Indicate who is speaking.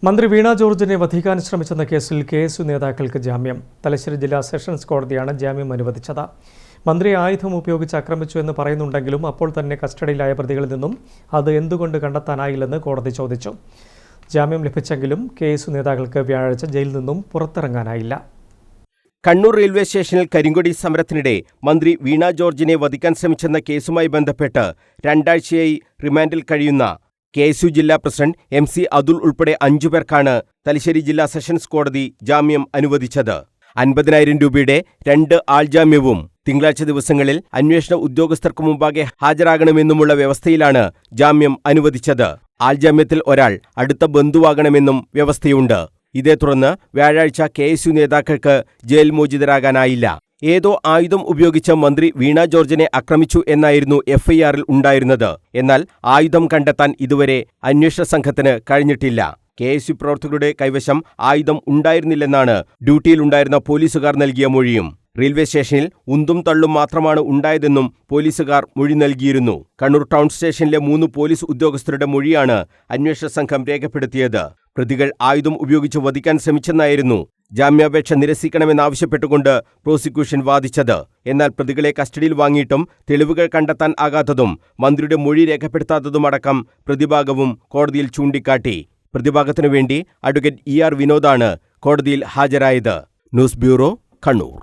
Speaker 1: മന്ത്രി വീണ ജോർജിനെ വധിക്കാൻ ശ്രമിച്ചെന്ന കേസിൽ കെഎസ്യു നേതാക്കൾക്ക് ജാമ്യം. തലശ്ശേരി ജില്ലാ സെഷൻസ് കോടതിയാണ് ജാമ്യം അനുവദിച്ചത്. മന്ത്രി ആയുധം ഉപയോഗിച്ച് ആക്രമിച്ചു എന്ന് പറയുന്നുണ്ടെങ്കിലും അപ്പോൾ തന്നെ കസ്റ്റഡിയിലായ പ്രതികളിൽ നിന്നും അത് എന്തുകൊണ്ട് കണ്ടെത്താനായില്ലെന്ന് കോടതി ചോദിച്ചു. ജാമ്യം ലഭിച്ചെങ്കിലും കെഎസ്യു നേതാക്കൾക്ക് വ്യാഴാഴ്ച ജയിലിൽ നിന്നും പുറത്തിറങ്ങാനായില്ല.
Speaker 2: കണ്ണൂർ റെയിൽവേ സ്റ്റേഷനിൽ കരിങ്കൊടി സമരത്തിനിടെ മന്ത്രി വീണ ജോർജിനെ വധിക്കാൻ ശ്രമിച്ചെന്ന കേസുമായി ബന്ധപ്പെട്ട് രണ്ടാഴ്ചയായി റിമാൻഡിൽ കഴിയുന്ന കെഎസ്യു ജില്ലാ പ്രസിഡന്റ് MC അതുൽ ഉൾപ്പെടെ 5 പേർക്കാണ് തലശ്ശേരി ജില്ലാ സെഷൻസ് കോടതി ജാമ്യം അനുവദിച്ചത്. 50,000 രൂപയുടെ 2 ആൾജാമ്യവും തിങ്കളാഴ്ച ദിവസങ്ങളിൽ അന്വേഷണ ഉദ്യോഗസ്ഥർക്ക് മുമ്പാകെ ഹാജരാകണമെന്നുമുള്ള വ്യവസ്ഥയിലാണ് ജാമ്യം അനുവദിച്ചത്. ആൾജാമ്യത്തിൽ ഒരാൾ അടുത്ത ബന്ധുവാകണമെന്നും വ്യവസ്ഥയുണ്ട്. ഇതേ തുടർന്ന് വ്യാഴാഴ്ച കെഎസ്യു നേതാക്കൾക്ക് ജയിൽ മോചിതരാകാനായില്ല. ഏതോ ആയുധം ഉപയോഗിച്ച് മന്ത്രി വീണ ജോർജിനെ ആക്രമിച്ചു എന്നായിരുന്നു FIR-ൽ ഉണ്ടായിരുന്നത്. എന്നാൽ ആയുധം കണ്ടെത്താൻ ഇതുവരെ അന്വേഷണ സംഘത്തിന് കഴിഞ്ഞിട്ടില്ല. കെഎസ്യു പ്രവർത്തകരുടെ കൈവശം ആയുധം ഉണ്ടായിരുന്നില്ലെന്നാണ് ഡ്യൂട്ടിയിലുണ്ടായിരുന്ന പോലീസുകാർ നൽകിയ മൊഴിയും. റെയിൽവേ സ്റ്റേഷനിൽ ഉന്തും തള്ളും മാത്രമാണ് ഉണ്ടായതെന്നും പോലീസുകാർ മൊഴി നൽകിയിരുന്നു. കണ്ണൂർ ടൗൺ സ്റ്റേഷനിലെ 3 പോലീസ് ഉദ്യോഗസ്ഥരുടെ മൊഴിയാണ് അന്വേഷണ സംഘം രേഖപ്പെടുത്തിയത്. പ്രതികൾ ആയുധം ഉപയോഗിച്ച് വധിക്കാൻ ശ്രമിച്ചെന്നായിരുന്നു ജാമ്യാപേക്ഷ നിരസിക്കണമെന്നാവശ്യപ്പെട്ടുകൊണ്ട് പ്രോസിക്യൂഷൻ വാദിച്ചത്. എന്നാൽ പ്രതികളെ കസ്റ്റഡിയിൽ വാങ്ങിയിട്ടും തെളിവുകൾ കണ്ടെത്താൻ ആകാത്തതും മന്ത്രിയുടെ മൊഴി രേഖപ്പെടുത്താത്തതുമടക്കം പ്രതിഭാഗവും കോടതിയിൽ ചൂണ്ടിക്കാട്ടി. പ്രതിഭാഗത്തിനു വേണ്ടി അഡ്വക്കേറ്റ് ER വിനോദാണ് കോടതിയിൽ ഹാജരായത്. News bureau, Kannur.